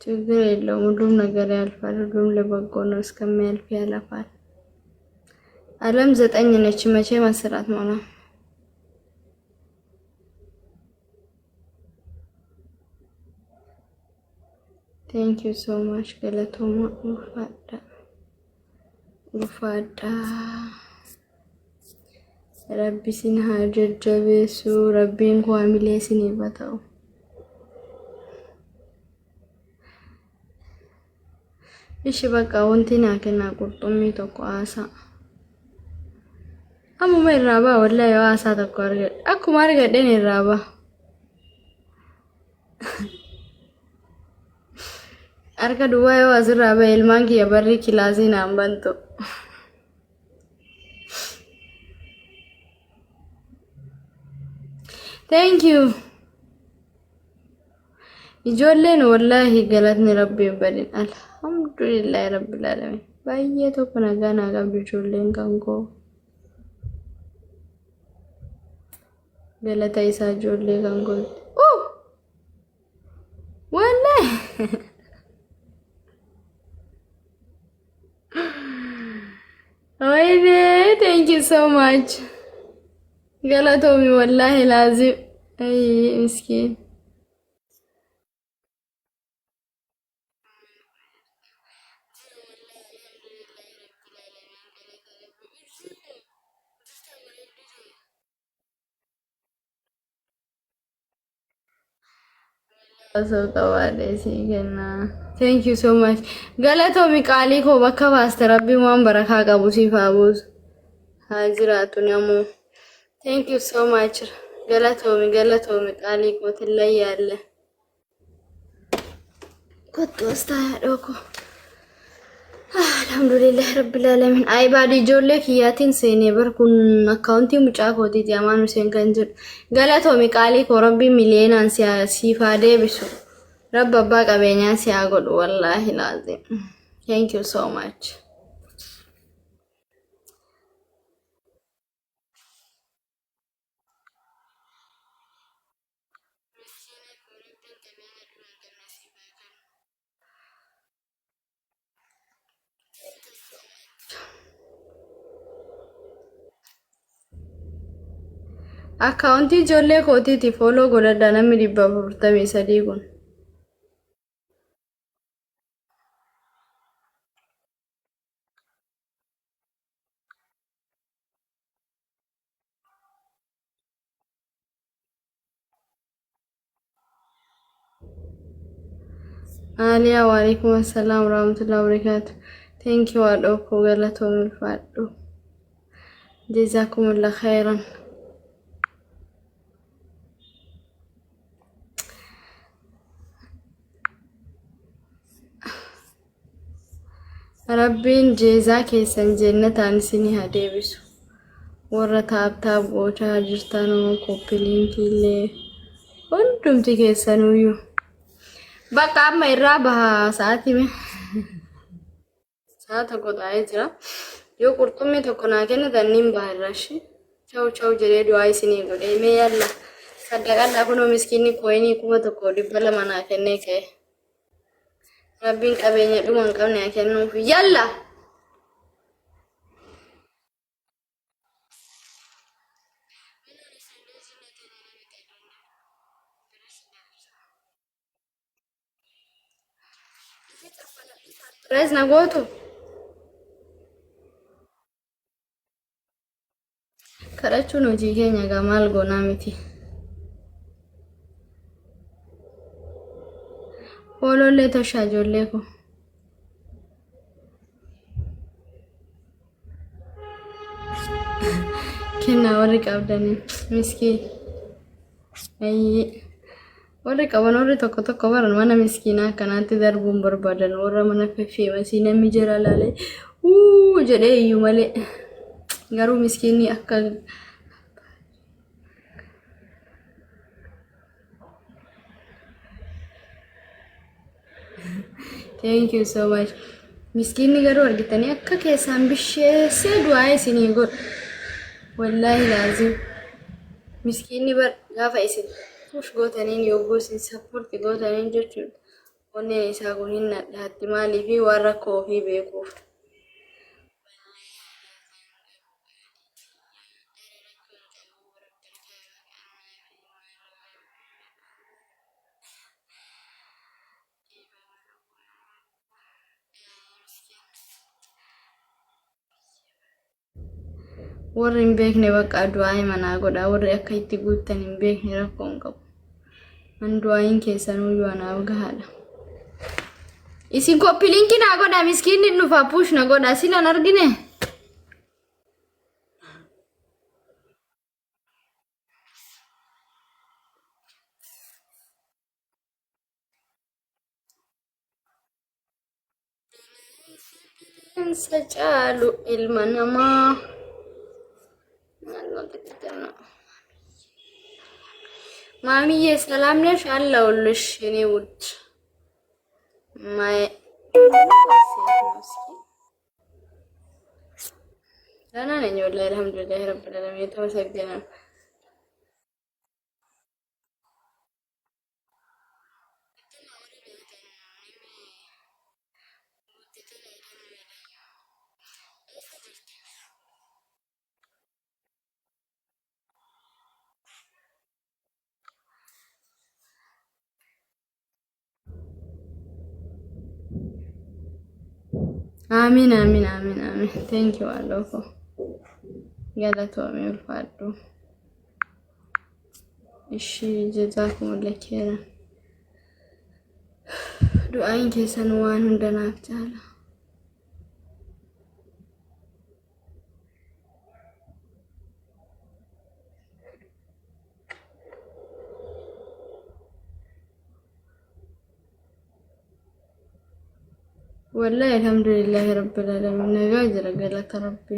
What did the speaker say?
ችግር የለውም። ሁሉም ነገር ያልፋል። ሁሉም ለበጎ ነው። እስከሚያልፍ ያለፋል። ዓለም 9 ነች። መቼ መስራት ነው? Thank you so much. Galatoma ufada. Rabbi sin hajjabesu. Rabbin ko amile sini batao. Ishi baka wanti na kenna qurxummii tokko asa. Amma irraba wallahi yoo asa tokko argadhe. Akkuma argadhen irraba. Arka duwwaa yoo asirraa bahe ilmaan kiyya barri kilaasii naan bantu. Thank you. Ijoolleen wallahi galatni rabbiin badin. Alhamdulillahi rabbil alamin. Baay'ee tokko nagaa naa qabdu ijoolleen kan koo. Galata isaa ijoollee kan koo. Wallahi. Thank you so much. Galatomi wallahi lazim. Ay miskin. Thank you so much. Galatomi qaalii koo bakka baaste rabbiin waan barakaa qabu siif haa buusu. Haa jiraatu namoo. Thank you so much. Galatomi qaalii koo tillee yaalle. Kottu astaa dhoko. Alhamdulillah rabbil alamin. Ay baadi ijoollee kiyyaatiin seenee bar kun akkaawuntii mucaa kootiiti amaan Huseen kan jedhu. Galatomi qaalii koo rabbiin miliyeenaan siif haa deebisu. Rabbi abbaa qabeenyaa si haa godhu wallahi laazim. Thank you so much. Akkaawuntii ijoollee kootiiti fooloo godhadhaa namni 443 kun. Aliya wa alaikum assalam wa rahmatullahi wa barakatuh. Thank you adoko galatomi faddu. Jazakumullah khairan. Rabbiin jeezaa keessan jannataan isinii haa deebisu. Warra taab goochaa jirtan koppiliinkiillee hundumti keessanuyyuu. Bakka amma irraa baha sa'aatii sa'a tokko taa'ee jira. Yoo qurxummii tokko naa kennitan niin baha irrashi. Chau jedhee du'aa isinii godhee mee yalla. Saddaqallaa kunoo miskiinni kooyinii 1,200 naa kennee ka'e. Rabbiin qabeenya dhuma hin qabne haa kennuuf. Yalla! Res na gootu? Kadhachuun hojii keenya egaa maal goonaa miti. Foolollee toshaa ijoollee koo. Kennaa warri qabdanii miskiin. Ayyee. Warri qaban warri tokko baran mana miskiinaa akkanaatti darbuun barbaadan warra mana feffeemasii namni jira laalee jedhee iyyuu malee. Garuu miskiinni akka Thank you so much. Miskiinni garuu argitanii akka keessaan bisheessee du'aa isinii godhu. Wallahi laazim. Miskiinni bar gaafa isin push gootaniin yogguu isin sappoorti gootaniin jechuudha. onneen isaa kun hin nadhaatti maaliifi waan rakkoo ofii beekuuf. Warri hin beekne bakka du'aa manaa godha. Warri akka itti guuttan hin beekne rakkoo hin qabu. An du'aayin keessanuu yoo anaaf gahaadha. Isin koppi linkii naa godha miskiinni dhufa push na godha silan argine. Caalu ilma namaa. ማሚዬ ሰላም ነሽ? አለሁልሽ የኔ ውድ ማይ ደህና ነኝ ወላሂ አልሐምዱሊላህ ረብል ዓለሚን የተመሰገነ ነው። አሚን አሚን አሚን አሚን ቴንኪው አለኮ ገለቶሚ ወልፋዱ እሺ ጀዛኩም ለከራ ዱአይን ከሰን ዋን እንደናፍታላ والله الحمد لله رب العالمين نجاز رجالة ربي